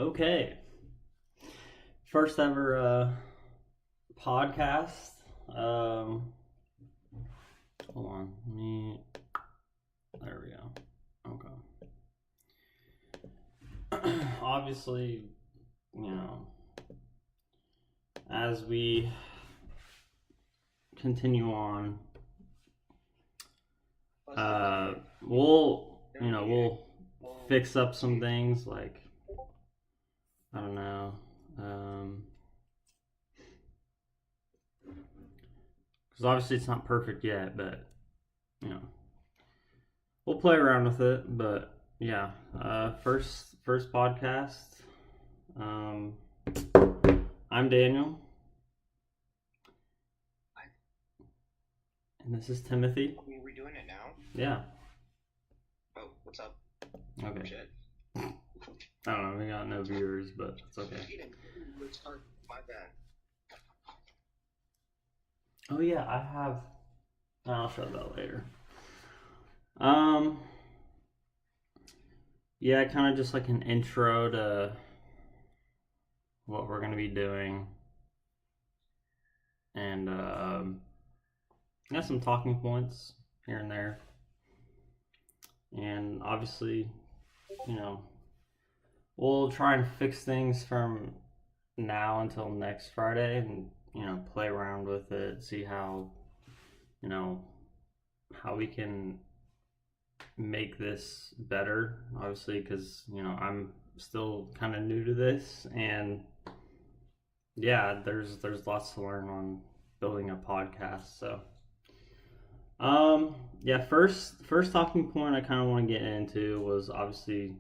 Okay. First ever podcast. Hold on. There we go. Okay. Obviously, as we continue on, we'll fix up some things like, I don't know, because obviously it's not perfect yet, but we'll play around with it. But yeah, first podcast. I'm Daniel, and this is Timothy. I mean, we're doing it now? Yeah. Oh, what's up? Okay. Shit. I don't know. We got no viewers, but it's okay. Let's start. My bad. Oh yeah, I have. I'll show that later. Yeah, kind of just like an intro to what we're gonna be doing, and some talking points here and there, and obviously, we'll try and fix things from now until next Friday, and play around with it, see how how we can make this better, obviously, because I'm still kind of new to this, and yeah, there's lots to learn on building a podcast. So yeah, first talking point I kind of want to get into was obviously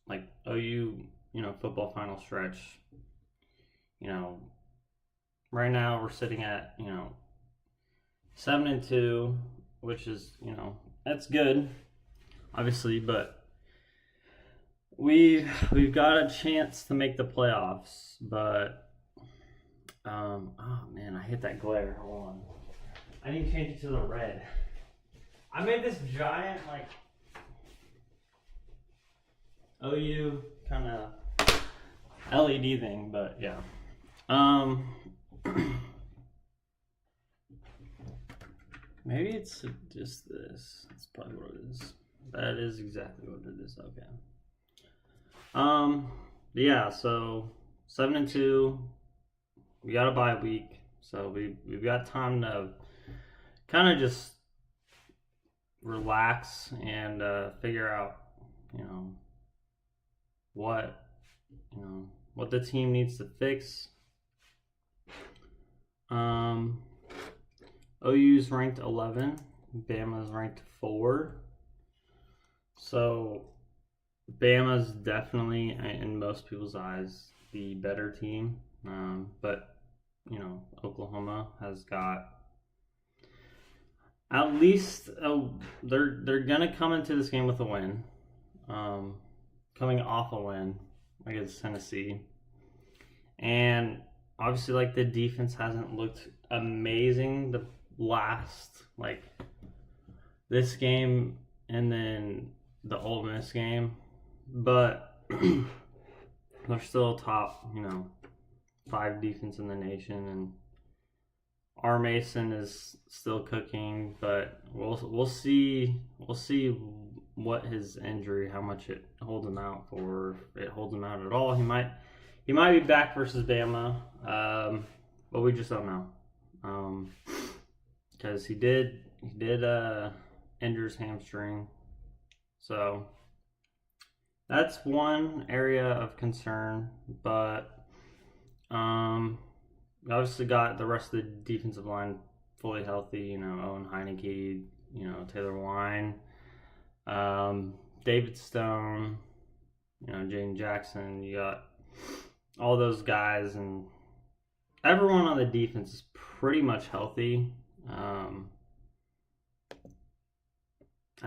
like OU football final stretch. Right now we're sitting at 7-2, which is that's good, obviously, but we've got a chance to make the playoffs. But oh man, I hit that glare. Hold on, I need to change it to the red. I made this giant like OU kind of LED thing, but yeah. Maybe it's just this. That's probably what it is. That is exactly what it is. Okay. Yeah. So 7-2. We got a bye week, so we've got time to kind of just relax and figure out, what the team needs to fix. OU's ranked 11, Bama's ranked 4. So Bama's definitely, in most people's eyes, the better team. But Oklahoma has got at least they're gonna come into this game with a win. Coming off a win against Tennessee, and obviously, like, the defense hasn't looked amazing the last, like, this game and then the Ole Miss game, but they're still top 5 defense in the nation, and R. Mason is still cooking, but we'll see what his injury, how much it holds him out for. If it holds him out at all, he might be back versus Bama, but we just don't know, because he did injure his hamstring, so that's one area of concern. But we obviously got the rest of the defensive line fully healthy. Owen Heineke, Taylor Wine, David Stone, Jane Jackson. You got all those guys, and everyone on the defense is pretty much healthy. I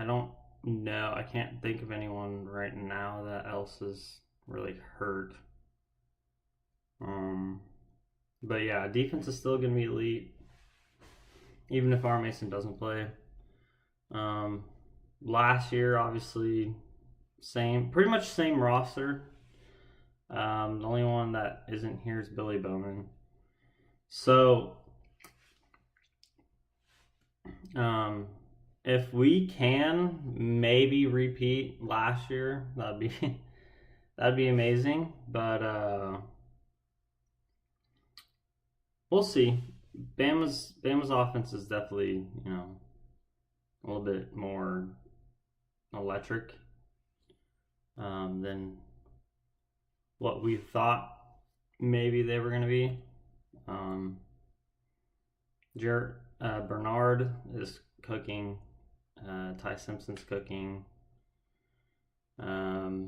don't know. I can't think of anyone right now that else is really hurt. But yeah, defense is still going to be elite, even if R. Mason doesn't play. Last year, obviously, pretty much same roster. The only one that isn't here is Billy Bowman. So, if we can maybe repeat last year, that'd be amazing. But we'll see. Bama's offense is definitely a little bit more electric than what we thought maybe they were going to be. Bernard is cooking. Ty Simpson's cooking. Yeah,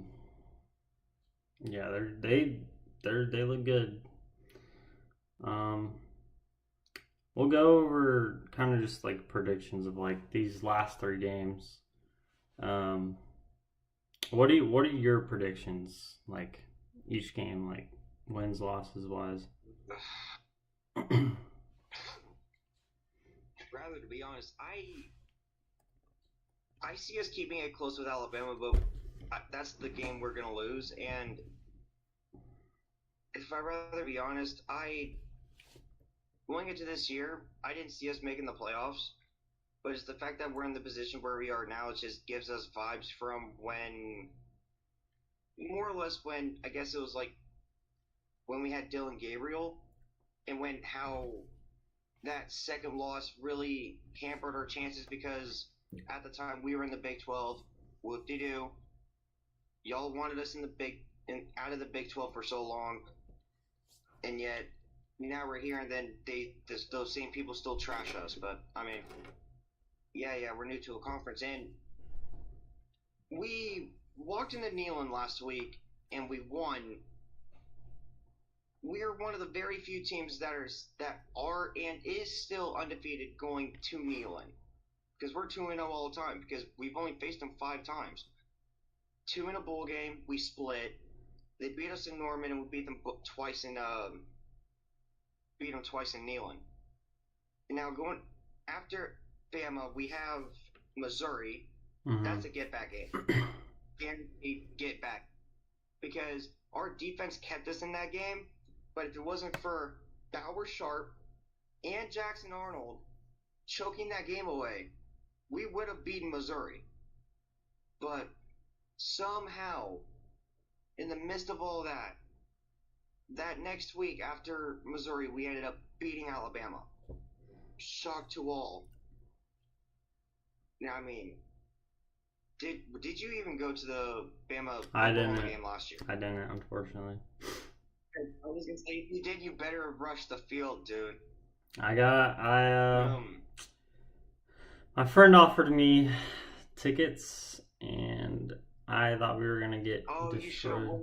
they look good. We'll go over kind of just like predictions of like these last 3 games. What are your predictions like each game, like wins, losses wise? Rather, to be honest, I see us keeping it close with Alabama, but that's the game we're gonna lose. And if I rather be honest, going into this year, I didn't see us making the playoffs. But it's the fact that we're in the position where we are now. It just gives us vibes from when, more or less, when I guess it was like when we had Dylan Gabriel, and when how that second loss really hampered our chances because at the time we were in the Big 12. Whoop-de-doo. Y'all wanted us out of the Big 12 for so long, and yet now we're here, and then those same people still trash us. But I mean, yeah, we're new to a conference, and we walked into Neyland last week and we won. We're one of the very few teams that are and is still undefeated going to Neyland, because we're 2-0 all the time because we've only faced them 5 times. 2 in a bowl game, we split. They beat us in Norman, and we beat them twice in Neyland. And now going after Bama, we have Missouri. Mm-hmm. That's a get back game. Guaranteed get back, because our defense kept us in that game. But if it wasn't for Bauer Sharp and Jackson Arnold choking that game away, we would have beaten Missouri. But somehow, in the midst of all that next week after Missouri, we ended up beating Alabama. Shock to all. Now, I mean, did you even go to the Bama game last year? I didn't, unfortunately. I was gonna say, if you did, you better have rushed the field, dude. My friend offered me tickets, and I thought we were gonna get destroyed.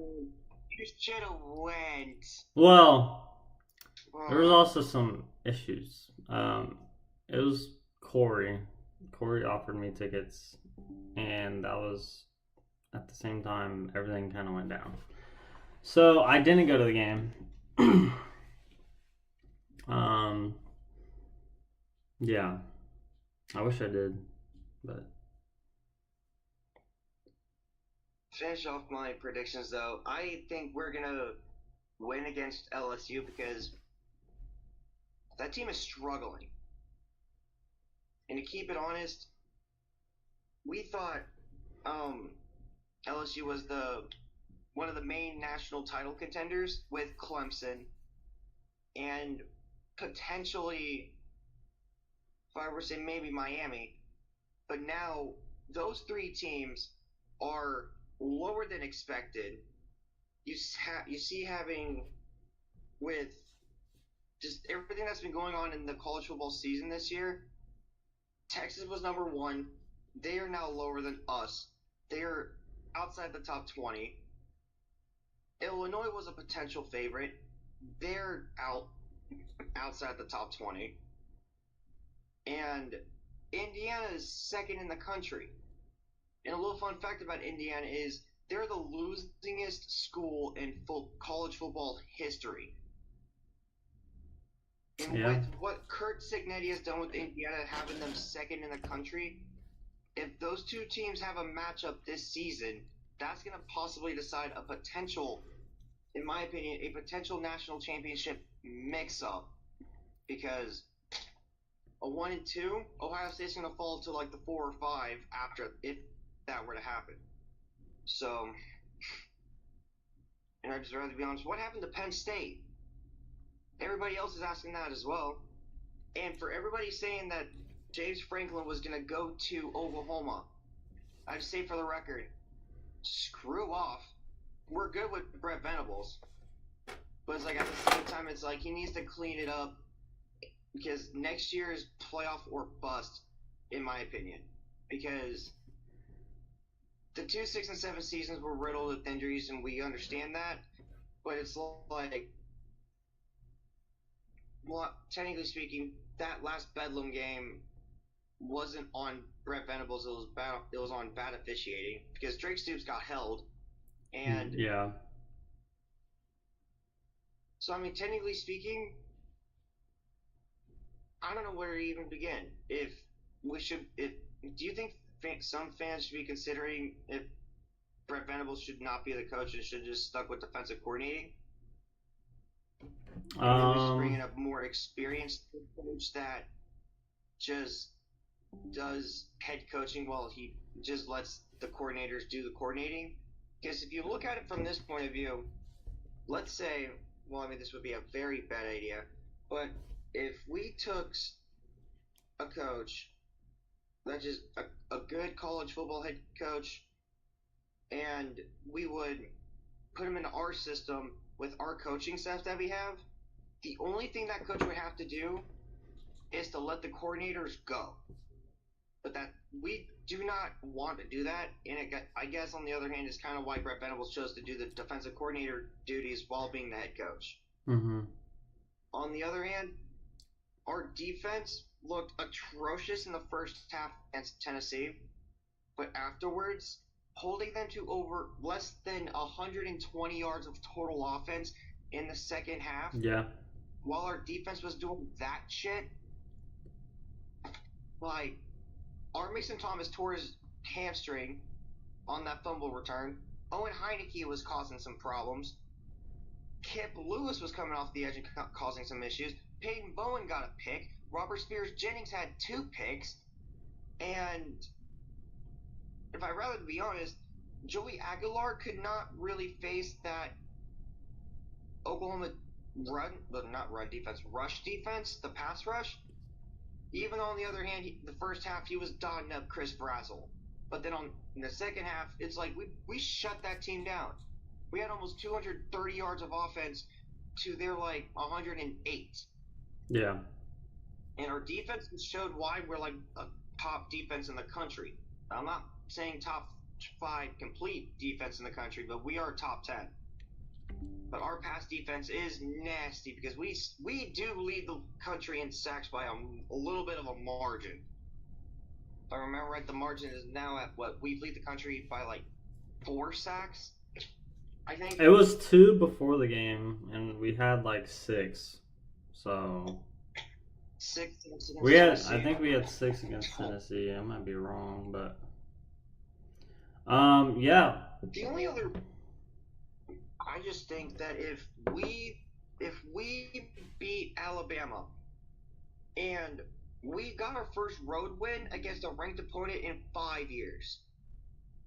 You should have went. Well, there was also some issues. It was Corey. Corey offered me tickets, and that was at the same time everything kind of went down. So I didn't go to the game. Yeah, I wish I did, but. Finish off my predictions, though. I think we're gonna win against LSU because that team is struggling. And to keep it honest, we thought LSU was one of the main national title contenders with Clemson, and potentially, if I were to say maybe Miami, but now those 3 teams are lower than expected. You see having, with just everything that's been going on in the college football season this year, Texas was number 1. They are now lower than us. They are outside the top 20. Illinois was a potential favorite. They're outside the top 20. And Indiana is second in the country. And a little fun fact about Indiana is they're the losingest school in college football history. And with what Curt Cignetti has done with Indiana, having them second in the country, if those 2 teams have a matchup this season, that's going to possibly decide a potential in my opinion, a potential national championship mix-up because a 1-2, Ohio State's going to fall to like the 4 or 5 after if that were to happen. So, and I'd just rather be honest. What happened to Penn State? Everybody else is asking that as well. And for everybody saying that James Franklin was going to go to Oklahoma, I'd say for the record, screw off. We're good with Brett Venables. But it's like at the same time, it's like he needs to clean it up because next year is playoff or bust, in my opinion. Because the 2, 6, and 7 seasons were riddled with injuries, and we understand that. But it's like, well, technically speaking, that last Bedlam game wasn't on Brett Venables. It was on bad officiating because Drake Stoops got held, and yeah. So I mean, technically speaking, I don't know where to even begin. Do you think some fans should be considering if Brett Venables should not be the coach and should just stuck with defensive coordinating? Just bringing up more experienced coach that just does head coaching while he just lets the coordinators do the coordinating. Because if you look at it from this point of view, let's say, well, I mean, this would be a very bad idea, but if we took a coach that's just a good college football head coach and we would put him into our system with our coaching staff that we have, the only thing that coach would have to do is to let the coordinators go. But that we do not want to do that, and I guess on the other hand is kind of why Brett Venables chose to do the defensive coordinator duties while being the head coach. Mm-hmm. On the other hand, our defense looked atrocious in the first half against Tennessee, but afterwards, holding them to over less than 120 yards of total offense in the second half. Yeah. While our defense was doing that shit, like, our Mason Thomas tore his hamstring on that fumble return. Owen Heineke was causing some problems. Kip Lewis was coming off the edge and causing some issues. Peyton Bowen got a pick. Robert Spears-Jennings had 2 picks. And if I'd rather be honest, Joey Aguilar could not really face that Oklahoma rush defense, the pass rush. Even on the other hand, the first half he was dotting up Chris Brazzell. But then in the second half, it's like we shut that team down. We had almost 230 yards of offense to their 108. Yeah. And our defense showed why we're like a top defense in the country. I'm not saying top 5 complete defense in the country, but we are top 10. But our pass defense is nasty because we do lead the country in sacks by a little bit of a margin. If I remember right, the margin is now at what? We lead the country by 4 sacks, I think. It was 2 before the game, and we had 6. So 6 against Tennessee. I think we had 6 against Tennessee. I might be wrong, but yeah. The only other, I just think that if we beat Alabama and we got our first road win against a ranked opponent in 5 years,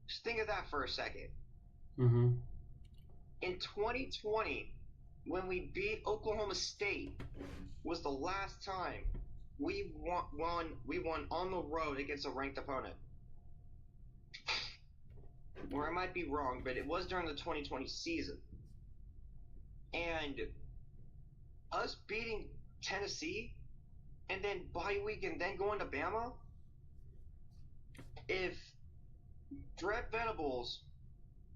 just think of that for a second. Mm-hmm. In 2020, when we beat Oklahoma State, was the last time we won on the road against a ranked opponent. Or I might be wrong, but it was during the 2020 season. And us beating Tennessee and then bye week and then going to Bama, if Brett Venables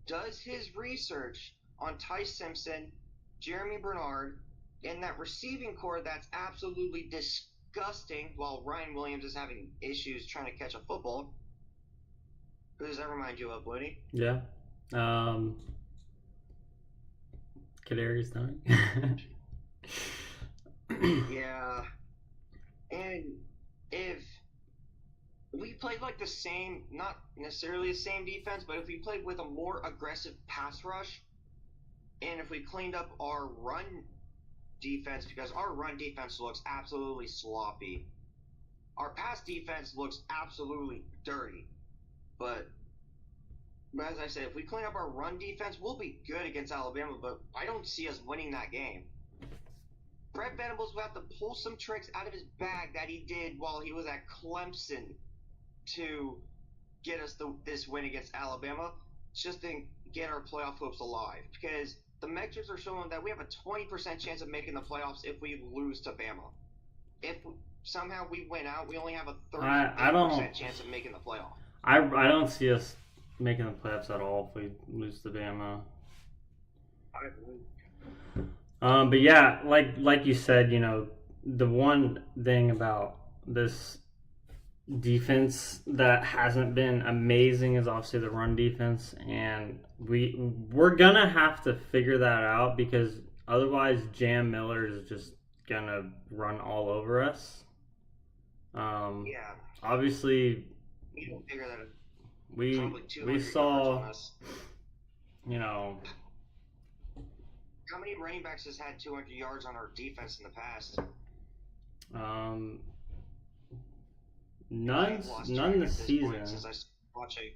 does his research on Ty Simpson, Jeremy Bernard, and that receiving core that's absolutely disgusting while Ryan Williams is having issues trying to catch a football. Who does that remind you of, Looney? Yeah. Kadarius Toney. Yeah. And if we played the same, not necessarily the same defense, but if we played with a more aggressive pass rush, and if we cleaned up our run defense, because our run defense looks absolutely sloppy. Our pass defense looks absolutely dirty. But as I said, if we clean up our run defense, we'll be good against Alabama, but I don't see us winning that game. Brett Venables will have to pull some tricks out of his bag that he did while he was at Clemson to get us this win against Alabama, just to get our playoff hopes alive. Because the metrics are showing that we have a 20% chance of making the playoffs if we lose to Bama. If somehow we win out, we only have a 30% chance of making the playoff. I don't see us making the playoffs at all if we lose to Bama. But yeah, like you said, you know, the one thing about this defense that hasn't been amazing is obviously the run defense, and we're gonna have to figure that out because otherwise Jam Miller is just gonna run all over us. Yeah. Obviously, we don't figure that out. We saw, you know. How many running backs has had 200 yards on our defense in the past? None this season. Since I started watching.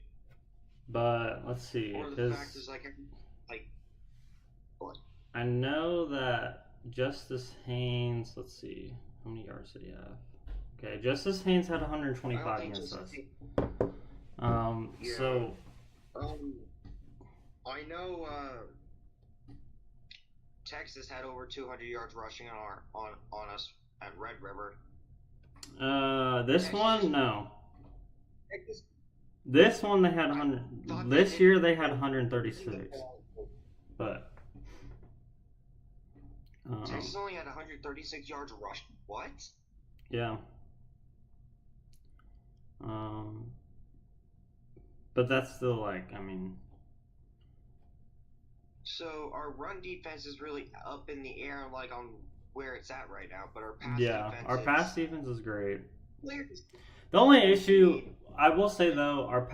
But let's see. Or the fact is like what? I know that Justice Haynes. Let's see, how many yards did he have? Okay, Justice Haynes had 125 against us. Yeah. So. I know. Texas had over 200 yards rushing on us at Red River. This Texas. one, no. Texas. This one they had 100. This year they had 136. But Texas only had 136 yards rushing. What? Yeah. But that's still like, I mean. So our run defense is really up in the air, like on where it's at right now. But our pass defense is great. The only issue I will say though, our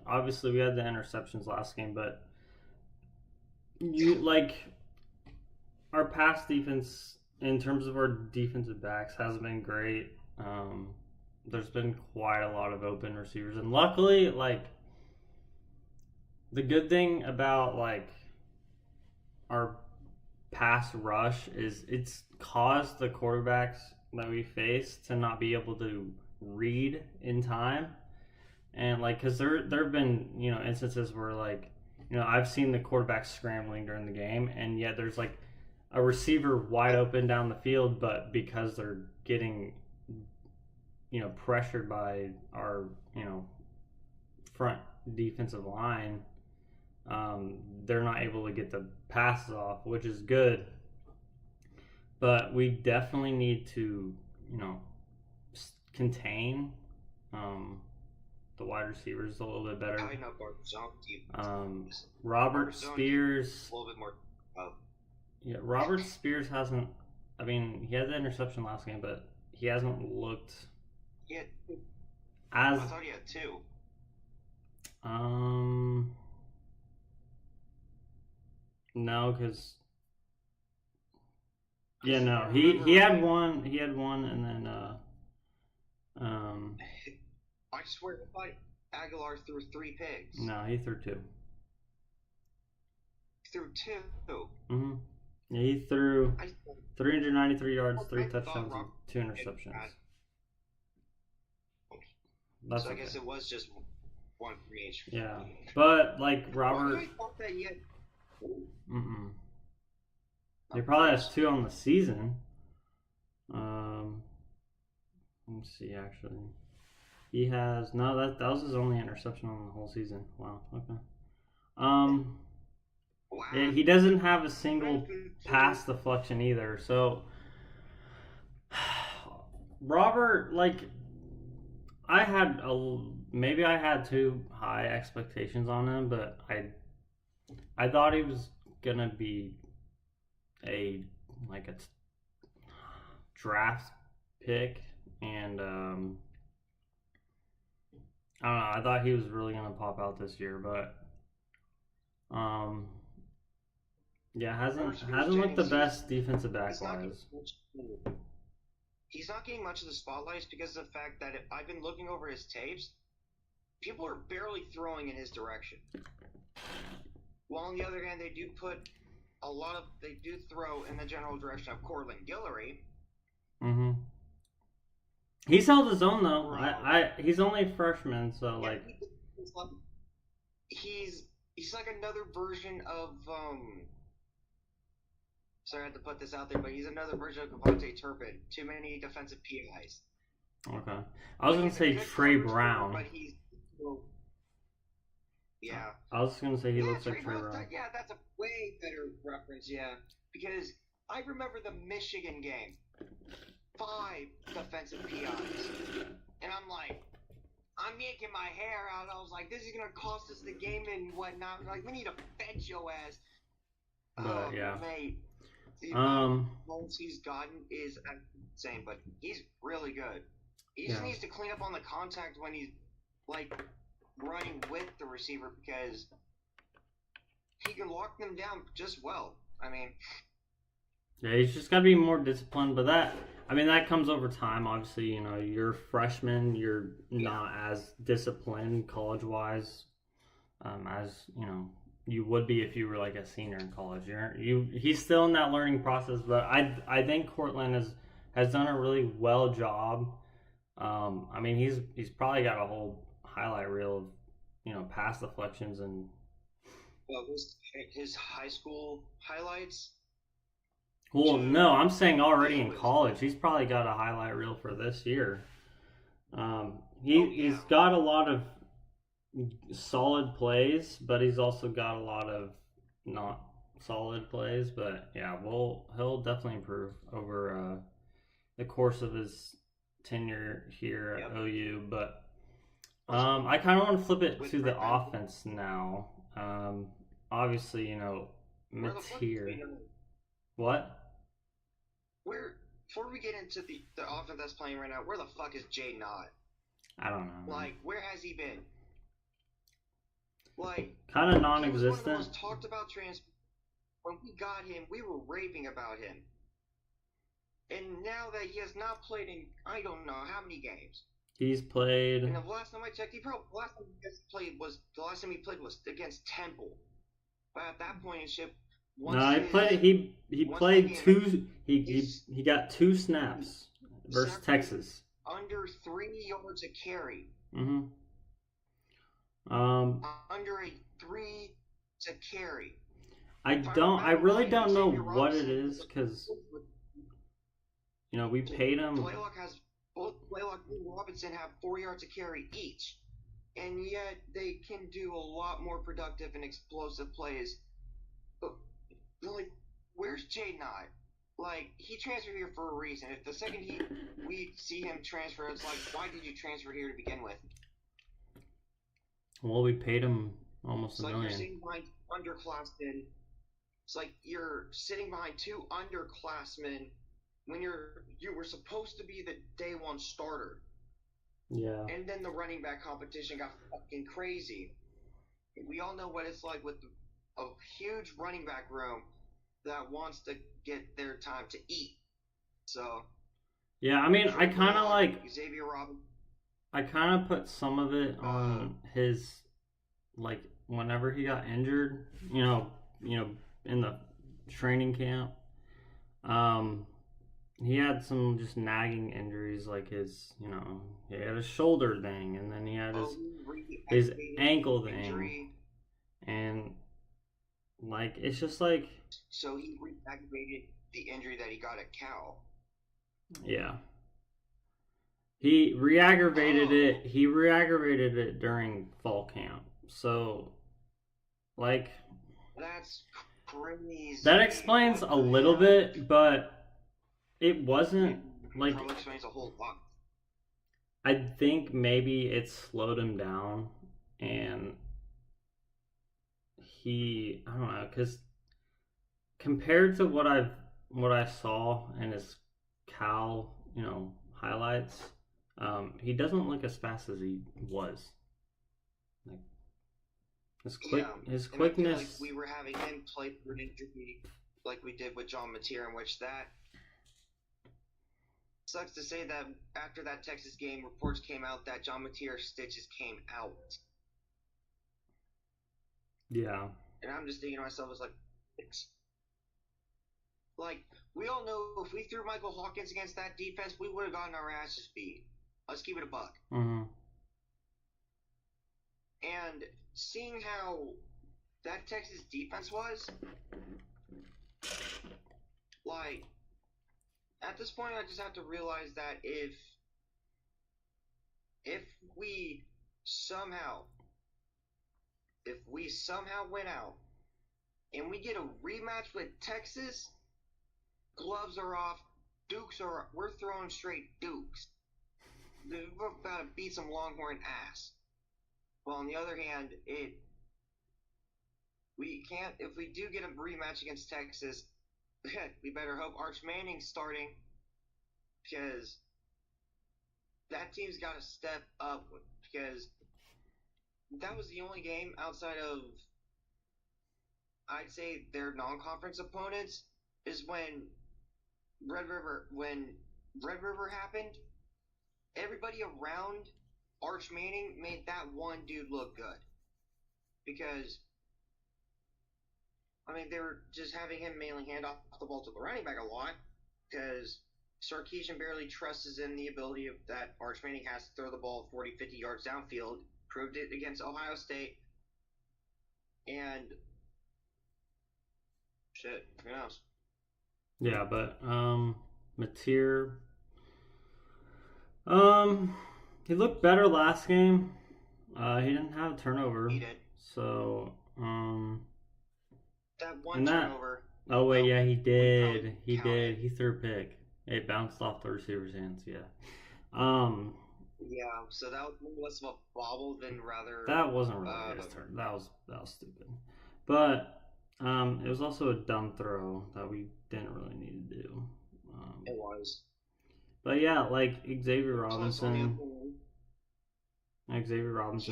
obviously we had the interceptions last game, but our pass defense in terms of our defensive backs hasn't been great. There's been quite a lot of open receivers, and luckily, the good thing about our pass rush is it's caused the quarterbacks that we face to not be able to read in time, and because there have been instances where I've seen the quarterback scrambling during the game, and yet there's a receiver wide open down the field, but because they're getting pressured by our front defensive line, they're not able to get the passes off, which is good. But we definitely need to, contain the wide receivers a little bit better. Robert Spears. A little bit more. Yeah, Robert Spears hasn't. I mean, he had the interception last game, but he hasn't looked. I thought he had 2. No, because he had one. He had one, and then I swear to God, Aguilar threw 3 picks. No, he threw 2. Threw 2. Mm-hmm. Yeah, he threw 393 yards, 3 touchdowns, and 2 interceptions. That's so I guess it was just 1 for each. Yeah, but Robert. He probably has 2 on the season. Let me see. Actually, he has that was his only interception on the whole season. Wow. Okay. Wow. He doesn't have a single pass deflection either. So Robert, I had maybe I had too high expectations on him, but I thought he was gonna be a draft pick, and I don't know. I thought he was really gonna pop out this year, but Yeah, Bruce hasn't looked the Jennings, best defensive back he's not getting wise. much. He's not getting much of the spotlights because of the fact that I've been looking over his tapes. People are barely throwing in his direction. While on the other hand, they do throw in the general direction of Cortland Guillory. Mm-hmm. He's held his own though. He's only a freshman, so Yeah, like he's like another version of sorry I had to put this out there, but he's another version of Devontae Turpin. Too many defensive PIs. Okay. I was gonna say Trey Brown. But he's yeah. I was gonna say he looks like Trey Brown. Yeah, that's a way better reference, yeah. Because I remember the Michigan game. 5 defensive PIs. And I'm yanking my hair out. I was like, this is gonna cost us the game and whatnot. Like, we need to bench your ass. But yeah. Mate. The goals he's gotten is insane, but he's really good. He just needs to clean up on the contact when he's like running with the receiver because he can lock them down just well. I mean, yeah, he's just got to be more disciplined. But that comes over time. Obviously, you're a freshman, you're not as disciplined college-wise as you would be if you were like a senior in college. He's still in that learning process, but I think Cortland has done a really well job. He's probably got a whole highlight reel of pass deflections and his high school highlights. Well, no, I'm saying already in college, he's probably got a highlight reel for this year. He's got a lot of solid plays, but he's also got a lot of not solid plays. But yeah, he'll definitely improve over the course of his tenure here at OU. But I kind of want to flip it to the offense now. Obviously, Mateer. What? Before we get into the offense that's playing right now, where the fuck is Jaydn Ott? I don't know. Like, where has he been? Like, kind of non-existent. He was one of the most talked about transfer. When we got him, we were raving about him. And now that he has not played in I don't know how many games. He's played. And the last time I checked, the last time he played was against Temple. But at that point in ship. He played two. He got 2 snaps versus Texas. Under 3 yards a carry. Mm-hmm. Under a 3 to carry. I really don't know what it is because we paid him. Both Blaylock and Robinson have 4 yards a carry each, and yet they can do a lot more productive and explosive plays. But like, where's Jaydn Ott? Like, he transferred here for a reason. If the second we see him transfer, it's like, why did you transfer here to begin with? Well, we paid him almost $1 million. You're sitting behind underclassmen. It's like you're sitting behind 2 underclassmen when you were supposed to be the day 1 starter. Yeah. And then the running back competition got fucking crazy. We all know what it's like with a huge running back room that wants to get their time to eat. So. Yeah, I kind of like Xavier Robinson. I kind of put some of it on his, like, whenever he got injured, in the training camp. He had some just nagging injuries, like his, he had a shoulder thing, and then he had his ankle thing, and like it's just like. So he reactivated the injury that he got at Cal. Yeah. He re-aggravated it. He re-aggravated it during fall camp. So, like, that's crazy. That explains a little bit, but it wasn't like. Probably explains a whole lot. I think maybe it slowed him down, and I don't know, because compared to what I saw in his Cal, highlights. He doesn't look as fast as he was. Like, His and I feel like quickness. we were having him play for an injury like we did with John Mateer, in which that sucks to say that after that Texas game, reports came out that John Mateer's stitches came out. Yeah. And I'm just thinking to myself, it's like we all know if we threw Michael Hawkins against that defense, we would have gotten our asses beat. Let's keep it a buck. Mm-hmm. And seeing how that Texas defense was, like, at this point, I just have to realize that if we somehow win out and we get a rematch with Texas, gloves are off, we're throwing straight dukes. We're about to beat some Longhorn ass. Well, on the other hand, if we do get a rematch against Texas, we better hope Arch Manning's starting, because that team's got to step up, because that was the only game outside of, I'd say, their non-conference opponents, is when Red River happened. Everybody around Arch Manning made that one dude look good, because I mean, they were just having him mainly hand off the ball to the running back a lot, because Sarkisian barely trusts in the ability of that Arch Manning has to throw the ball 40, 50 yards downfield. Proved it against Ohio State. And shit, who knows? Yeah, but Mateer, he looked better last game. He didn't have a turnover. He did. So that one turnover. Oh wait, yeah, he did. He did. He threw a pick. It bounced off the receiver's hands. Yeah. Yeah, so that was more less of a bobble than rather. That wasn't really his turn. That was stupid. But it was also a dumb throw that we didn't really need to do. It was. But yeah, like Xavier Robinson. He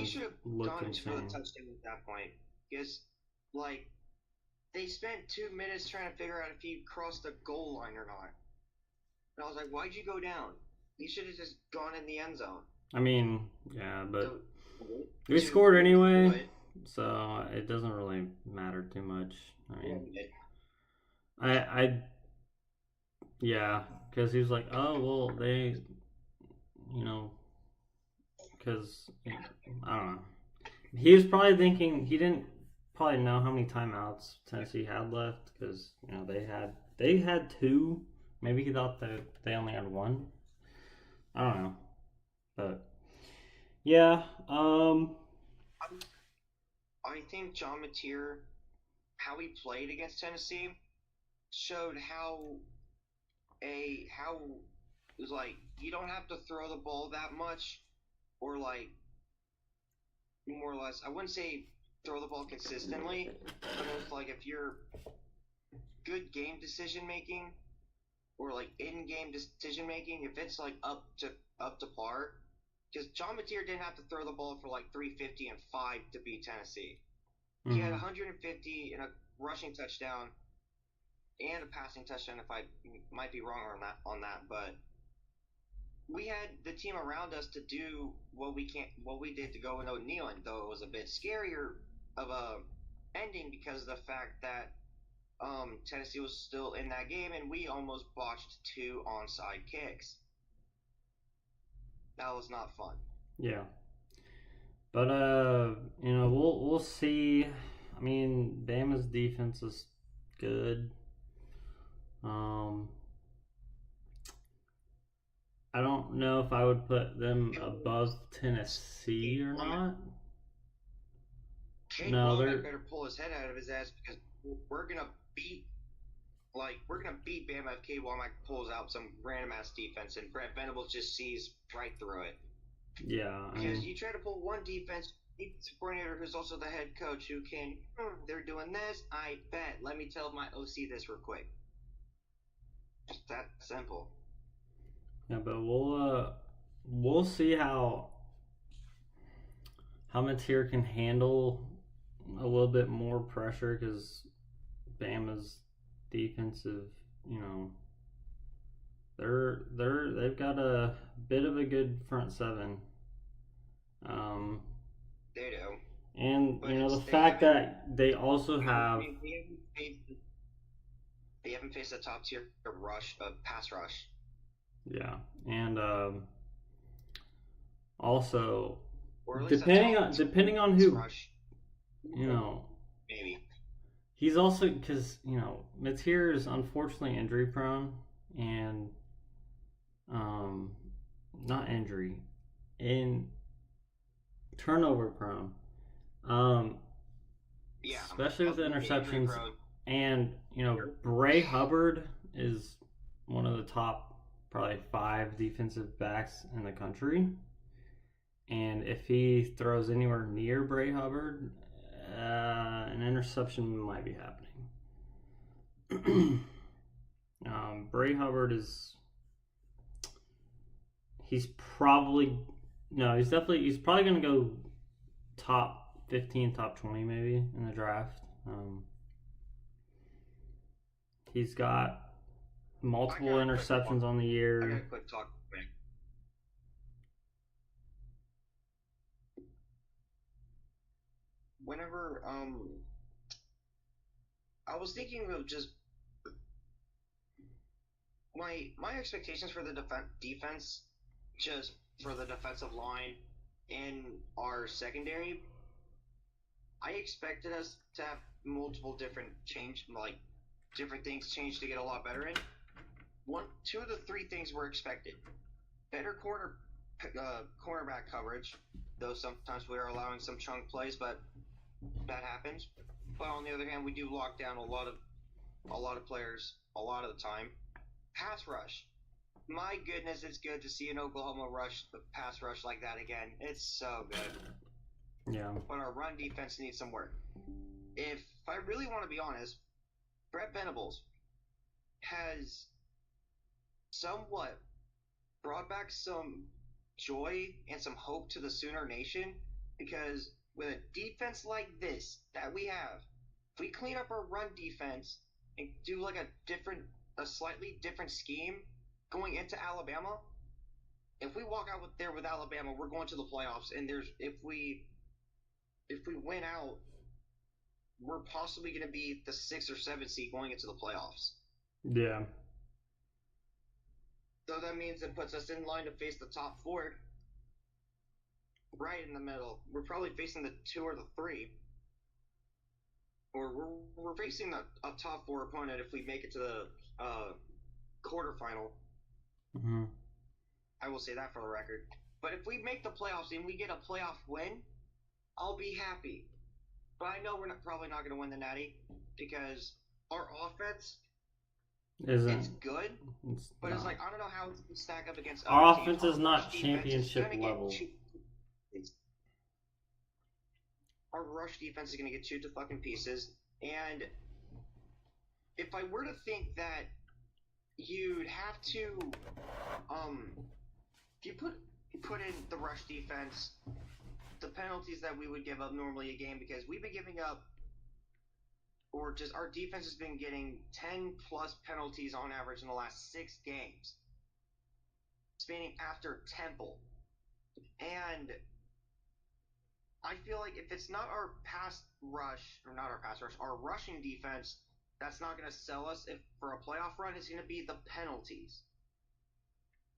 should have gone into the touchdown at that point, because like they spent 2 minutes trying to figure out if he crossed the goal line or not. And I was like, why'd you go down? He should have just gone in the end zone. I mean, yeah, but we scored anyway, so it doesn't really matter too much. I mean, yeah, because he was like, oh, well, they, because, I don't know. He was probably thinking, he didn't probably know how many timeouts Tennessee had left, because, they had 2. Maybe he thought that they only had 1. I don't know. But, yeah. I think John Mateer, how he played against Tennessee, showed how it was like, you don't have to throw the ball that much, or like, more or less, I wouldn't say throw the ball consistently, but it's like if you're good game decision making, or like in-game decision making, if it's like up to par, because John Mateer didn't have to throw the ball for like 350 and 5 to beat Tennessee. Mm-hmm. He had 150 in a rushing touchdown and a passing touchdown, if I might be wrong on that, but we had the team around us to do what we did to go with O'Neal, though it was a bit scarier of a ending because of the fact that Tennessee was still in that game, and we almost botched 2 onside kicks. That was not fun. Yeah, but we'll see. I mean, Bama's defense is good. I don't know if I would put them above Tennessee or not. No, they better pull his head out of his ass, because we're gonna beat Bama if Cade Womack pulls out some random ass defense and Brett Venables just sees right through it. Yeah, because you try to pull one defensive coordinator who's also the head coach who can, they're doing this, I bet. Let me tell my OC this real quick. Just that simple. Yeah, but we'll see how Mateer can handle a little bit more pressure because Bama's defensive, you know, they've got a bit of a good front seven. They do. And But you know the they fact haven't- that they also have they haven't faced a top tier pass rush. yeah, and also Or at least depending on pass who, rush, you know, maybe. he's also because you know Mateer is unfortunately injury prone and not injury in turnover prone. Yeah, Especially with the injury interceptions. prone. And, you know, Bray Hubbard is one of the top probably 5 defensive backs in the country. And if he throws anywhere near Bray Hubbard, an interception might be happening. Bray Hubbard is. He's probably. No, he's probably going to go top 15, top 20 maybe in the draft. He's got multiple interceptions on the I got year. a quick talk. Whenever I was thinking of just my expectations for the defense, just for the defensive line and our secondary. I expected us to have multiple different different things change to get a lot better in. 2 of the 3 things were expected: better cornerback coverage, though sometimes we are allowing some chunk plays, but that happens. But on the other hand, we do lock down a lot of players a lot of the time. Pass rush. My goodness, it's good to see an Oklahoma pass rush like that again. It's so good. Yeah. But our run defense needs some work. If I really want to be honest, Brett Venables has somewhat brought back some joy and some hope to the Sooner Nation, because with a defense like this that we have, if we clean up our run defense and do like a slightly different scheme going into Alabama, if we walk out there with Alabama, we're going to the playoffs. And if we win out, we're possibly going to be the 6th or 7th seed going into the playoffs. Yeah. So that means it puts us in line to face the top 4, right in the middle. We're probably facing the 2 or the 3, or we're facing a top 4 opponent if we make it to the quarterfinal. Mm-hmm. I will say that for the record. But if we make the playoffs and we get a playoff win, I'll be happy. But I know we're probably not going to win the Natty because our offense it's good, but it's like I don't know how it's going to stack up against our other offense teams. is not championship level. Our rush defense is going to get chewed to fucking pieces. And if I were to think that you'd have to, if you put in the rush defense, the penalties that we would give up normally a game, because we've been giving up, or just our defense has been getting 10 plus penalties on average in the last 6 games, spanning after Temple. And I feel like if it's not our our rushing defense, that's not going to sell us for a playoff run. It's going to be the penalties.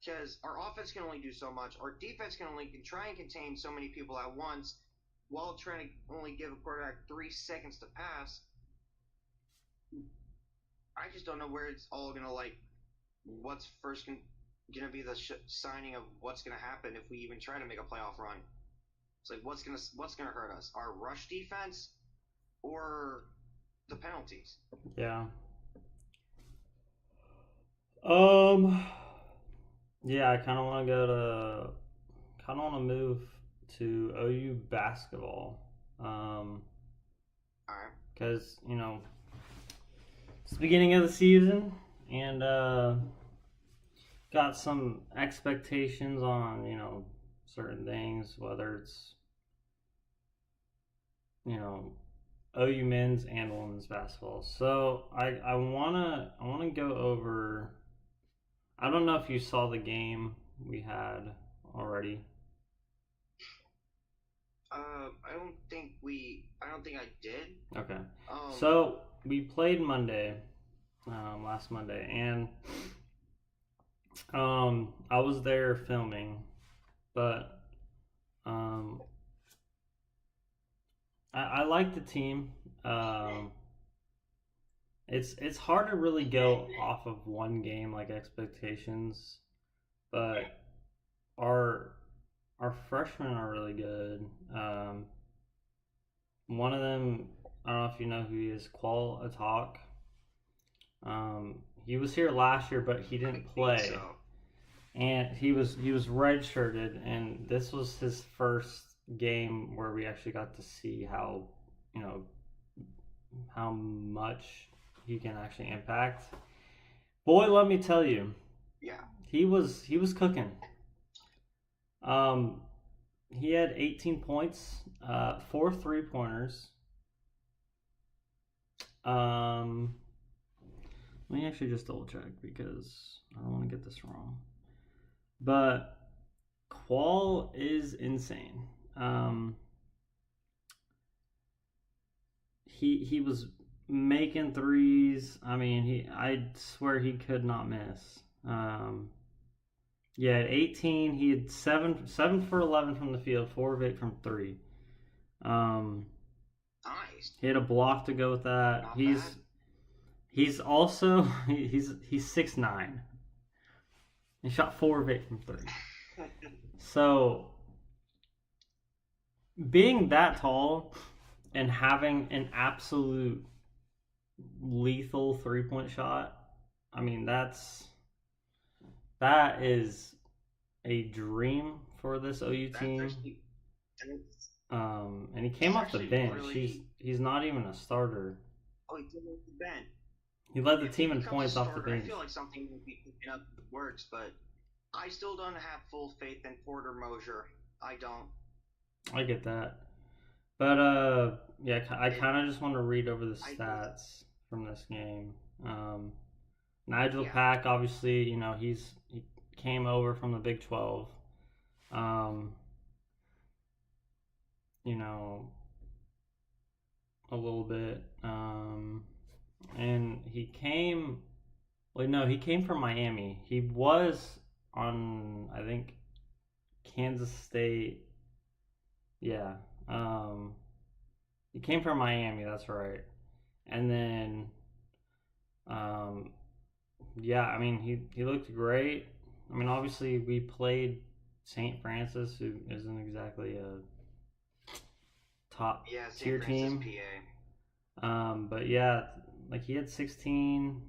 Because our offense can only do so much. Our defense can only try and contain so many people at once while trying to only give a quarterback 3 seconds to pass. I just don't know where it's all going to what's first going to be the signing of what's going to happen if we even try to make a playoff run. It's like what's going to hurt us? Our rush defense or the penalties? Yeah. Yeah, I kind of want to move to OU basketball. Because, you know, it's the beginning of the season and got some expectations on, you know, certain things, whether it's, you know, OU men's and women's basketball. So I wanna go over. I don't know if you saw the game we had already. I don't think I did. Okay. Um, So we played Monday, last Monday, and I was there filming, but um, I like the team. Um, it's hard to really go off of one game like expectations, but our our freshmen are really good. One of them, I don't know if you know who he is, Qual Atok. He was here last year, but he I didn't think play, so. and he was redshirted, and this was his first game where we actually got to see how you know how much he can actually impact. Boy, let me tell you, Yeah. he was cooking. Um, he had 18 points, 4 3 pointers. Um, Let me actually just double check because I don't want to get this wrong. But Qual is insane. He was making threes. I mean, I swear he could not miss. Yeah, at 18, he had seven for 11 from the field, 4 of 8 from three. Um, Nice. he had a block to go with that. Not He's bad. he's also he's 6'9". He shot 4 of 8 from three. So being that tall and having an absolute lethal 3-point shot, I mean that is a dream for this OU That's team. actually, that's And he came off the actually bench. really. He's not even a starter. Oh, he did it the bench. He led the If he team in becomes a points off the starter, I bench. feel like something would be picking up works, but I still don't have full faith in Porter Mosier. I don't. I get that. But yeah, I It, kind of just want to read over the I stats from this game. Nigel yeah. Pack, obviously, he came over from the Big 12. Um, you know, a little bit. And he came. Well, no, he came from Miami. He was on, I think, Kansas State. Yeah. He came from Miami. That's right. And then, um, yeah. I mean, he looked great. I mean, obviously, we played St. Francis, who isn't exactly a top Yeah, tier St. Francis, team. PA. But yeah, like he had 16.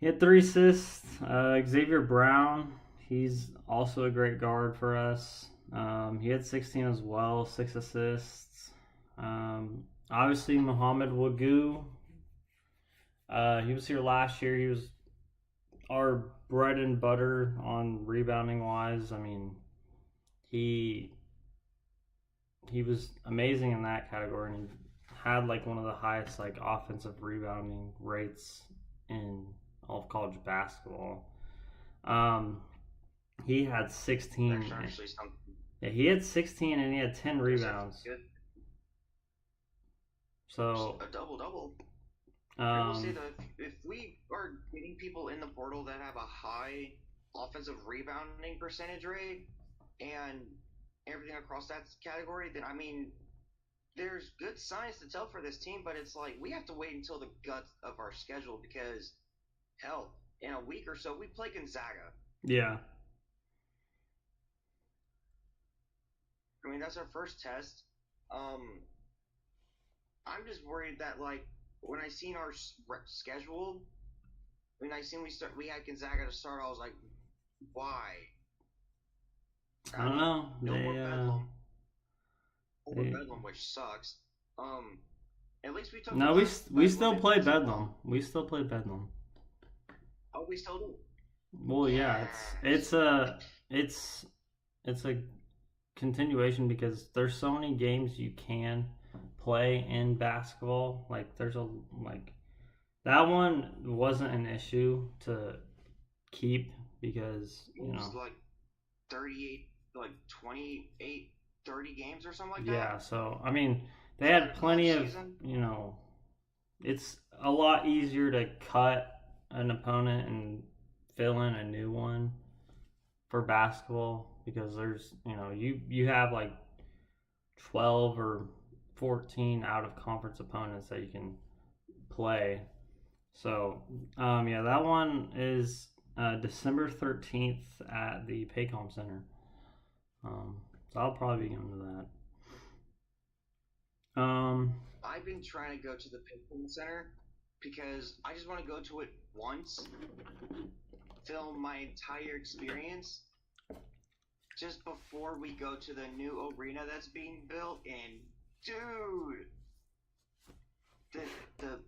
He had 3 assists. Xavier Brown, he's also a great guard for us. He had 16 as well, 6 assists. Obviously, Muhammad Wagoo. He was here last year. He was our bread and butter on rebounding wise. I mean, he he was amazing in that category, and he had like one of the highest like offensive rebounding rates in all of college basketball. Um, he had 16. That's actually something. Yeah, he had 16 and he had 10 rebounds. Good. So A double double. I will say um, that if we are getting people in the portal that have a high offensive rebounding percentage rate and everything across that category, then I mean, there's good signs to tell for this team, but it's like we have to wait until the guts of our schedule because, hell, in a week or so, we play Gonzaga. yeah, I mean, that's our first test. Um, I'm just worried that, like, when I seen our schedule, when I seen we had Gonzaga to start, I was like, why? I don't know. No more Bedlam. Over They Bedlam, which sucks. At least we took no, the we last we Bedlam still and play fixed it Bedlam. well. We still play Bedlam. Oh, we still do. Well, yeah, Yes. it's a continuation because there's so many games you can play in basketball. Like there's a like that one wasn't an issue to keep because It was like 38, like 28, 30 games or something like that. yeah. So I mean, they For a had plenty clutch of season. It's a lot easier to cut an opponent and fill in a new one for basketball because there's you have like 12 or 14 out of conference opponents that you can play. So yeah, that one is December 13th at the Paycom Center. So I'll probably be going to that. I've been trying to go to the Paycom Center because I just want to go to it once, film my entire experience, just before we go to the new arena that's being built. And dude, the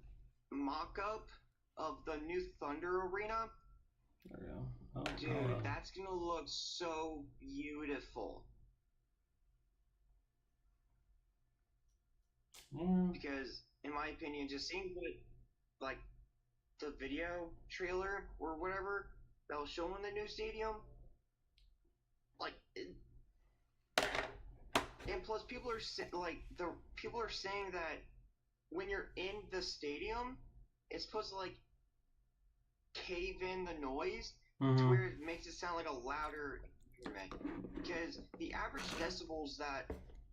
mock-up of the new Thunder Arena, there we go. Oh, dude, that's gonna look so beautiful. Yeah. Because, in my opinion, just seeing like the video trailer or whatever that was shown in the new stadium, like, and plus people are people are saying that when you're in the stadium, it's supposed to like cave in the noise to where it makes it sound like a louder environment. Because the average decibels that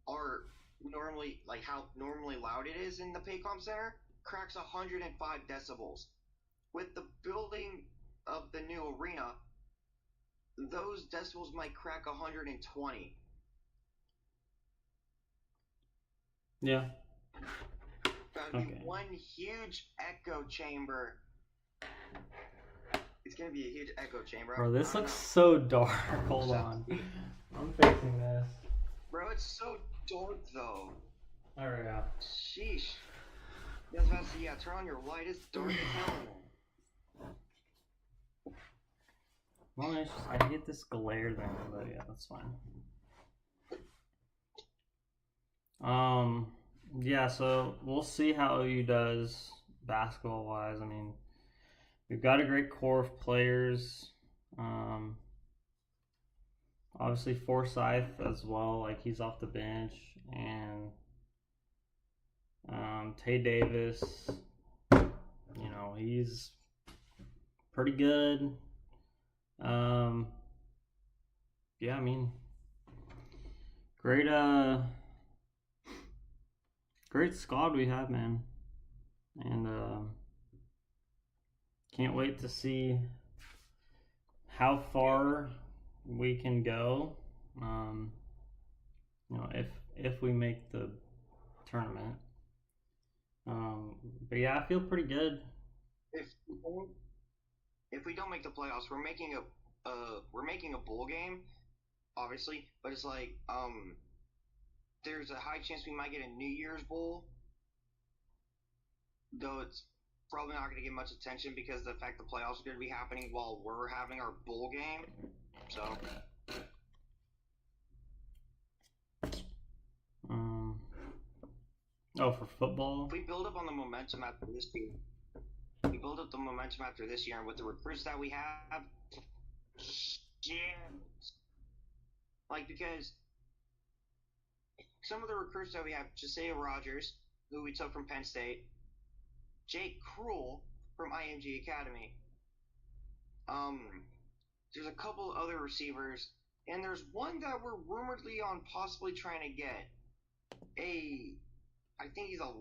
are normally like how normally loud it is in the Paycom Center cracks 105 decibels. With the building of the new arena, those decibels might crack 120. Yeah. That would be one huge echo chamber. It's gonna be a huge echo chamber. Bro, this looks so dark. Hold on. I'm fixing this. Bro, it's so dark though. Alright, yeah. Sheesh. I was about to say, yeah, turn on your light. It's dark as hell. Well, I hate this glare thing, but yeah, that's fine. Yeah, so we'll see how OU does basketball wise. I mean, we've got a great core of players. Obviously Forsyth as well, like he's off the bench, and Tay Davis, he's pretty good. Yeah, I mean, great squad we have, man, and can't wait to see how far we can go. If we make the tournament. But yeah, I feel pretty good. If we don't make the playoffs, we're making a bowl game, obviously, but it's like there's a high chance we might get a New Year's Bowl, though it's probably not going to get much attention because the fact the playoffs are going to be happening while we're having our bowl game. So. Oh, for football? If we build up on the momentum after this year, and with the recruits that we have, like, because some of the recruits that we have, Josiah Rogers, who we took from Penn State, Jake Krull from IMG Academy, there's a couple other receivers, and there's one that we're rumoredly on possibly trying to get. I think he's a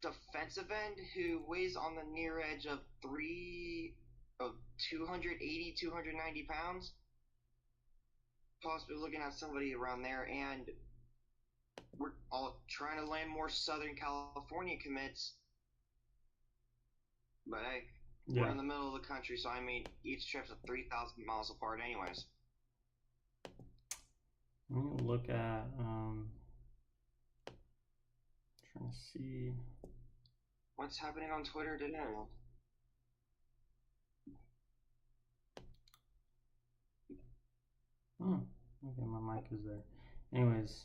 defensive end who weighs on the near edge of 280, 290 pounds. Possibly looking at somebody around there, and we're all trying to land more Southern California commits. But hey, we're in the middle of the country, so I mean, each trip's 3,000 miles apart anyways. Let me look at, trying to see. What's happening on Twitter today? Oh, okay, my mic is there. Anyways,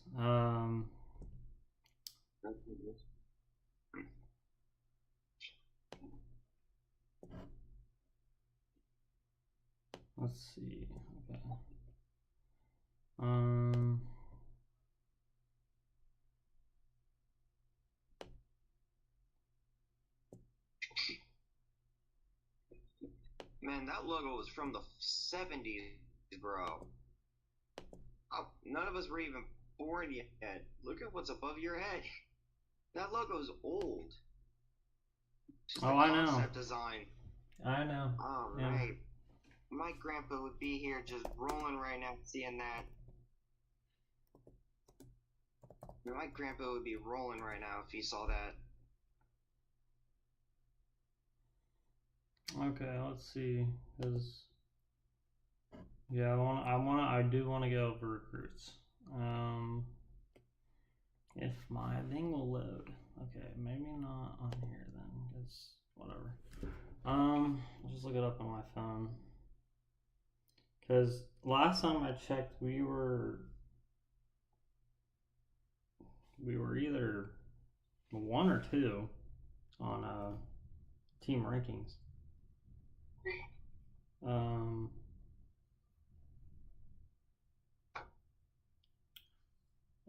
let's see. Okay. Man, that logo was from the 70s, bro. Oh, none of us were even born yet. Look at what's above your head. That logo's old. Just Oh, the I know. concept design. I know. Oh, Yeah. right. My grandpa would be here just rolling right now seeing that. My grandpa would be rolling right now if he saw that. Okay, let's see. Cause yeah, I do want to go over recruits. If my thing will load. Okay, maybe not on here then. It's whatever. I'll just look it up on my phone. Cause last time I checked, we were either 1 or 2 on team rankings.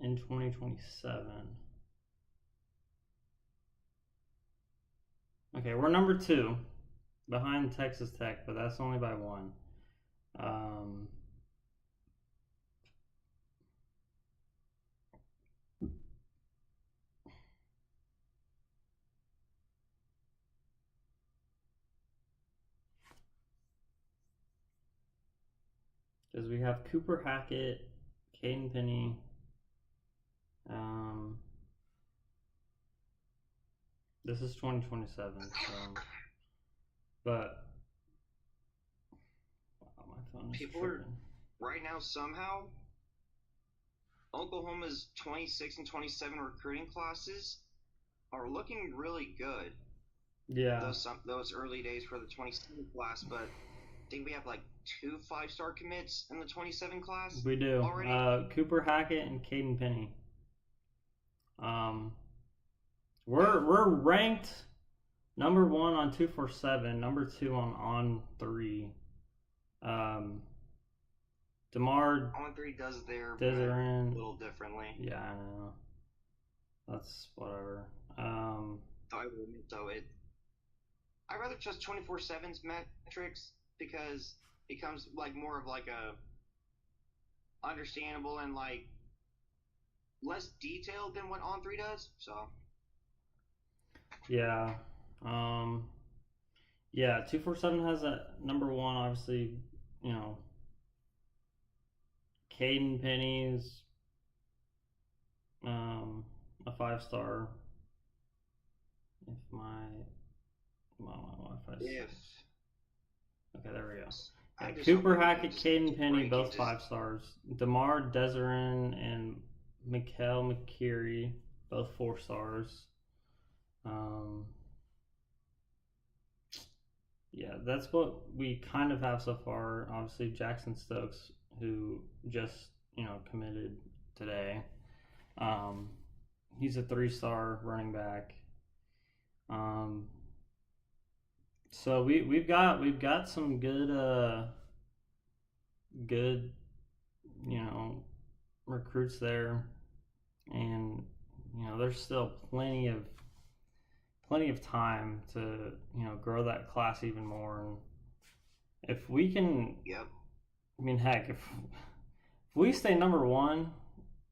In 2027. Okay, we're number 2 behind Texas Tech, but that's only by 1. Because we have Cooper Hackett, Caden Penny, this is 2027, so, but, wow, my phone is People tripping. Right now, somehow, Oklahoma's 26 and 27 recruiting classes are looking really good. Yeah. Those early days for the 27 class, but I think we have like 2 5-star commits in the 27 class. We do. Already. Cooper Hackett and Caden Penny. We're ranked number 1 on 247, number 2 on 3. DeMar On 3 does their Desiree a little differently. Yeah, I know. That's whatever. I will admit though, I rather trust 24/7's metrics because it becomes like more of like a understandable and like less detailed than what On 3 does. So yeah, yeah. 247 has that number 1. Obviously, you know, Caden Penny's a 5-star. If my Wi-Fi. if Okay, there we go. Yeah, Cooper Hackett, Caden Penny, both 5 stars. DeMar Desiree and Mikael McKeary, both 4 stars. Yeah, that's what we kind of have so far. Obviously, Jackson Stokes, who just committed today. He's a 3-star running back. So we've got some good recruits there, and there's still plenty of time to grow that class even more. And if we can, yep. I mean, heck, if we stay number 1,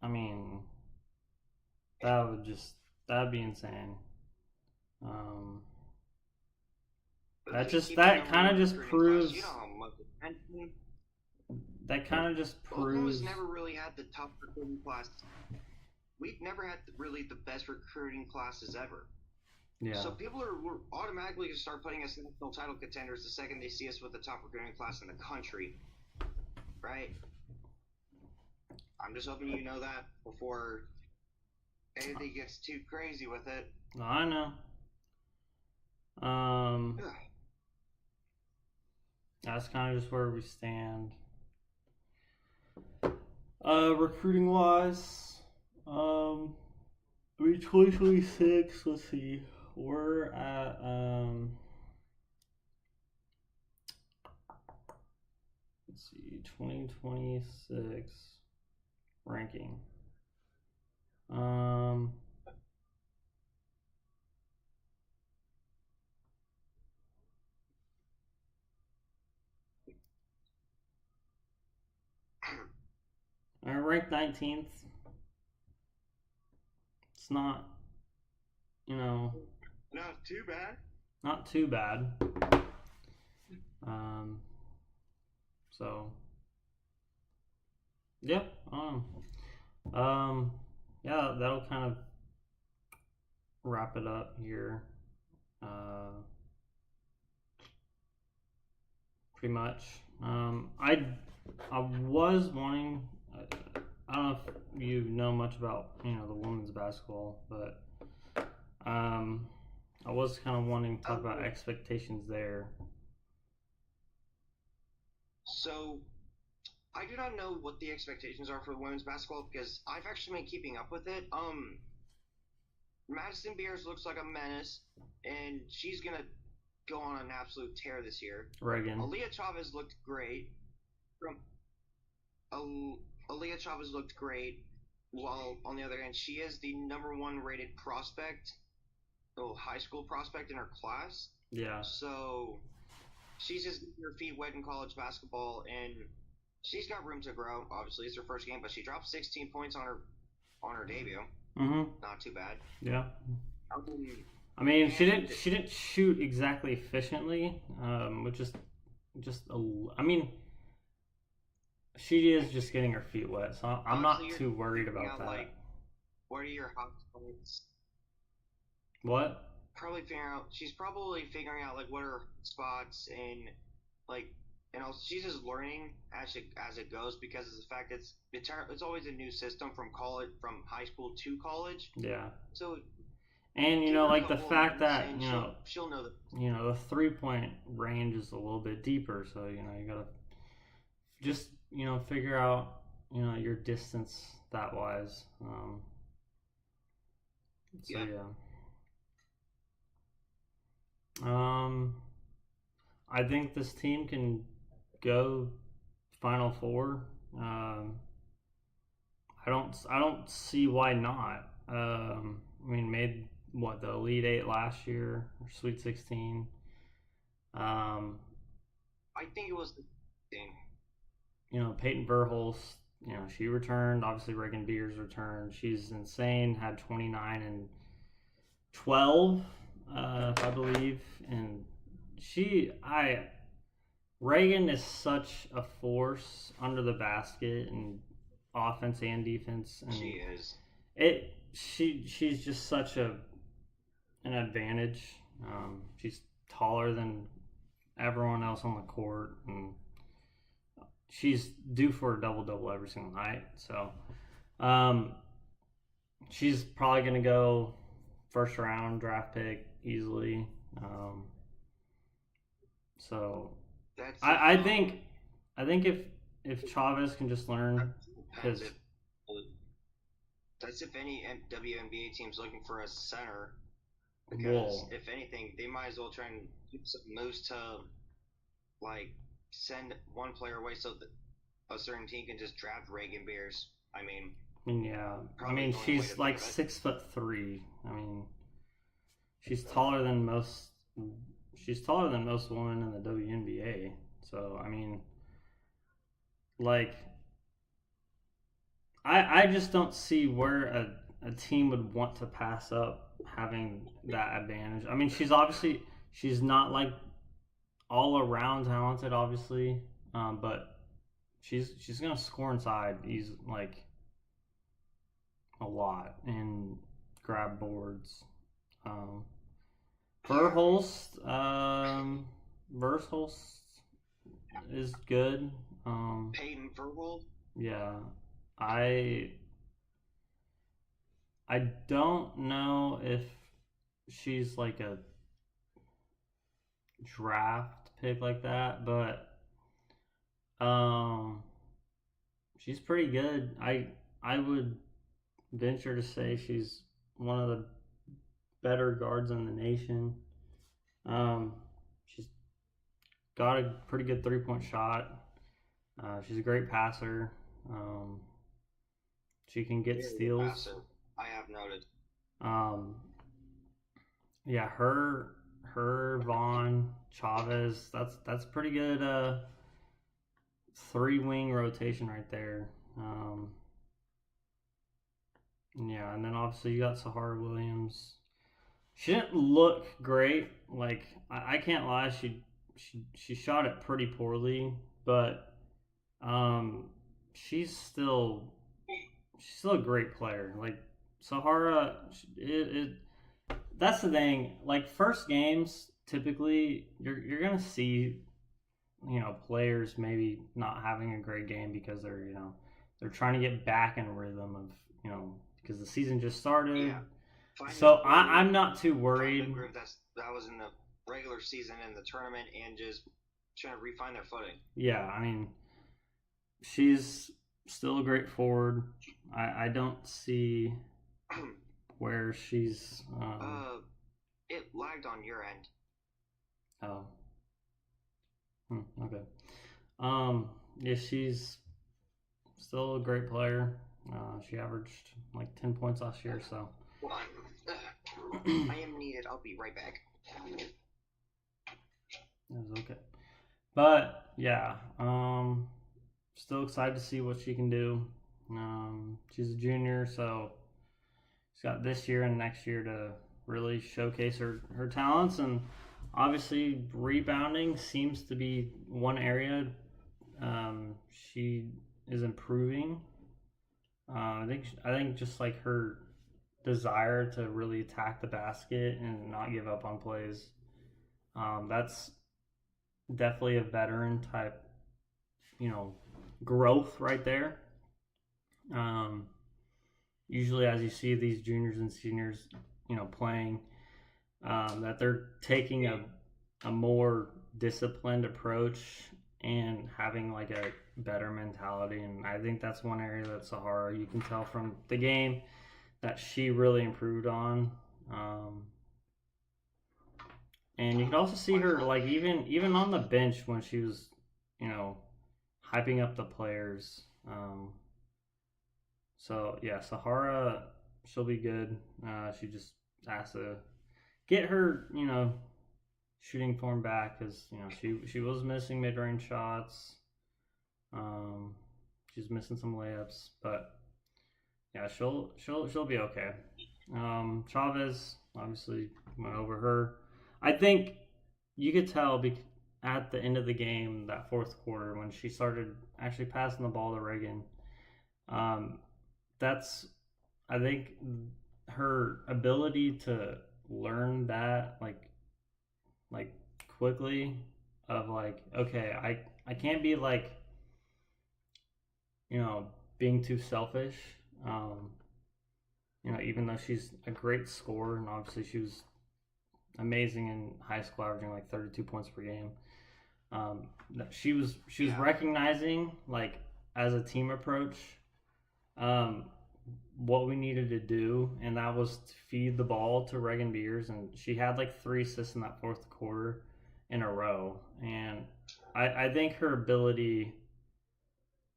I mean, that'd be insane. That kind of just proves. That kind of just proves. Oklahoma's never really had the top recruiting class. We've never had really the best recruiting classes ever. Yeah. So people are automatically going to start putting us in national title contenders the second they see us with the top recruiting class in the country, right? I'm just hoping you know that before anything gets too crazy with it. I know. That's kind of just where we stand. Recruiting wise, 2026. Let's see. We're at let's see, 2026 ranking. I'm ranked 19th. It's not, not too bad. Not too bad. So, yeah. Yeah, that'll kind of wrap it up here. Pretty much. I was wanting. I don't know if you know much about the women's basketball, but I was kind of wanting to talk about expectations there. So, I do not know what the expectations are for women's basketball because I've actually been keeping up with it. Madison Beers looks like a menace, and she's gonna go on an absolute tear this year. Reagan. Aaliyah Chavez looked great. Aaliyah Chavez looked great, while on the other hand, she is the #1 rated prospect, high school prospect in her class. Yeah. So she's just getting her feet wet in college basketball, and she's got room to grow. Obviously, it's her first game, but she dropped 16 points on her debut. Mm-hmm. Not too bad. Yeah. I mean, she didn't shoot exactly efficiently, which is I mean, she is just getting her feet wet, so I'm not too worried about that. Like, what are your hot spots? What? She's probably figuring out like what are her spots and like, and also she's just learning as it goes because of the fact it's always a new system from high school to college. Yeah. So. And like the fact that she'll know that the 3-point range is a little bit deeper, so you gotta just figure out your distance that wise. So yeah. I think this team can go Final Four. I don't see why not. I mean, made the Elite Eight last year or Sweet 16. I think it was the thing. Peyton Verhulst. She returned. Obviously, Reagan Beers returned. She's insane. Had 29 and 12, if I believe, and Reagan is such a force under the basket and offense and defense. And she is. She's just such an advantage. She's taller than everyone else on the court, and she's due for a double-double every single night. So, she's probably going to go first round draft pick easily. So I think if Chavez can just learn, because that's if any WNBA team's looking for a center. Because if anything, they might as well try and keep some moves to like send one player away so that a certain team can just draft Reagan Beers. I mean, yeah. I mean, she's like 6'3". I mean, she's taller than most. She's taller than most women in the WNBA. So I mean, like, I just don't see where a team would want to pass up having that advantage. I mean, she's not like all around talented, obviously, but she's gonna score inside. He's like a lot and grab boards. Verhulst is good. Peyton Verhulst. Yeah, I don't know if she's like a draft pick like that, but she's pretty good. I would venture to say she's one of the better guards in the nation. She's got a pretty good 3-point shot. She's a great passer. Um, she can get Very good steals. passer, I have noted. Um, yeah, her Vaughn Chavez. That's pretty good. 3-wing rotation right there. Yeah, and then obviously you got Sahara Williams. She didn't look great. Like I can't lie, she shot it pretty poorly, but um, she's still a great player. Like Sahara, that's the thing. Like first games, typically you're gonna see players maybe not having a great game because they're trying to get back in rhythm of because the season just started. Yeah. So I'm not too worried. That was in the regular season and the tournament and just trying to refine their footing. Yeah, I mean, she's still a great forward. I don't see where she's. It lagged on your end. Oh. Okay. Yeah, she's still a great player. She averaged like 10 points last year, so. I am needed. I'll be right back. It was okay. But yeah, still excited to see what she can do. She's a junior, so she's got this year and next year to really showcase her talents. And obviously, rebounding seems to be one area she is improving. I think just like her desire to really attack the basket and not give up on plays. That's definitely a veteran type, growth right there. Usually, as you see these juniors and seniors, playing, that they're taking a more disciplined approach and having like a better mentality. And I think that's one area that Sahara, you can tell from the game, that she really improved on. And you can also see her like even on the bench when she was, hyping up the players. So yeah, Sahara, she'll be good. She just has to get her, shooting form back because she was missing mid-range shots. She's missing some layups, but yeah, she'll be okay. Chavez obviously went over her. I think you could tell at the end of the game, that fourth quarter, when she started actually passing the ball to Reagan. That's, I think, her ability to learn that like quickly of like, okay, I can't be like, being too selfish. Even though she's a great scorer and obviously she was amazing in high school, averaging like 32 points per game. She was recognizing like as a team approach, what we needed to do, and that was to feed the ball to Reagan Beers, and she had like 3 assists in that fourth quarter in a row. And I think her ability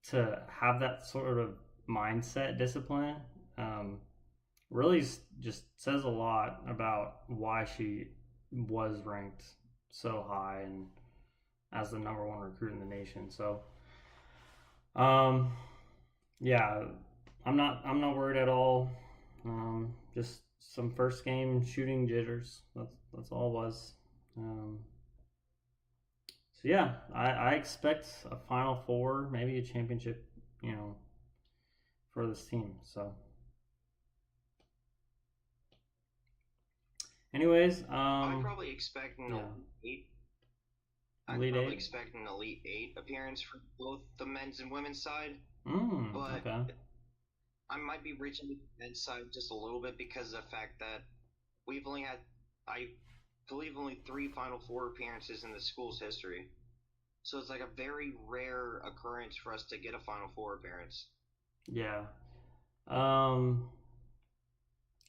to have that sort of mindset, discipline, really just says a lot about why she was ranked so high and as the number 1 recruit in the nation. So, yeah, I'm not worried at all. Just some first game shooting jitters. That's all it was. So yeah, I expect a Final Four, maybe a championship, for this team. So, anyways, I'd probably expect an Elite Eight appearance for both the men's and women's side. But okay. I might be reaching the men's side just a little bit because of the fact that we've only had, I believe, only 3 Final Four appearances in the school's history. So it's like a very rare occurrence for us to get a Final Four appearance. Yeah.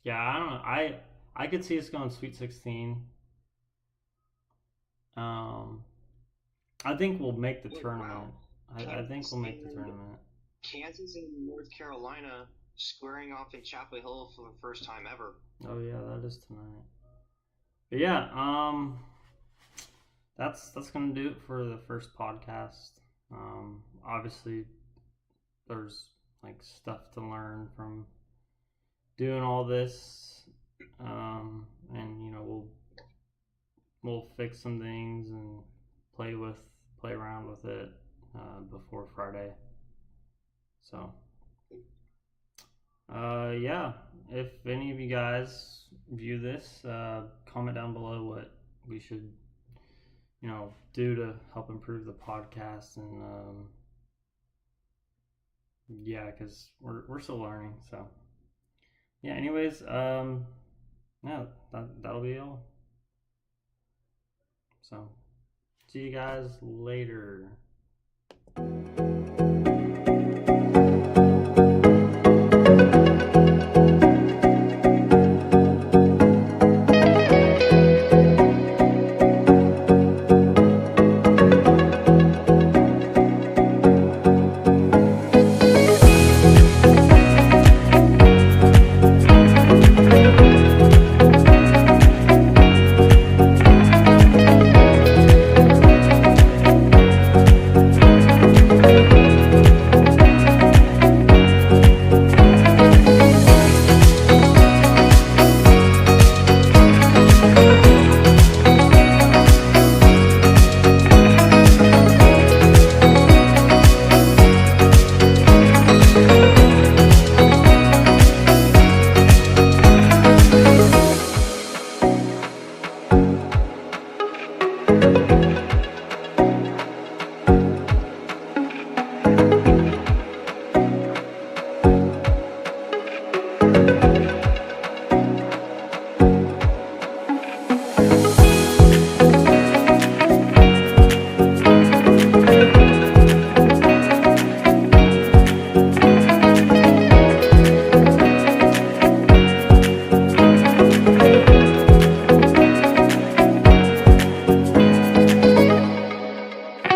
Yeah, I don't know. I could see us going Sweet 16. Um, I think we'll make the tournament. Wow. I think we'll make the And tournament. Kansas and North Carolina squaring off in Chapel Hill for the first time ever. Oh yeah, that is tonight. But yeah, that's gonna do it for the first podcast. Obviously, there's like stuff to learn from doing all this, and you know we'll fix some things and play around with it before Friday. So, yeah, if any of you guys view this, comment down below what we should, you know, do to help improve the podcast, and yeah, because we're still learning. So, yeah. Anyways, yeah, that'll be all. So, see you guys later.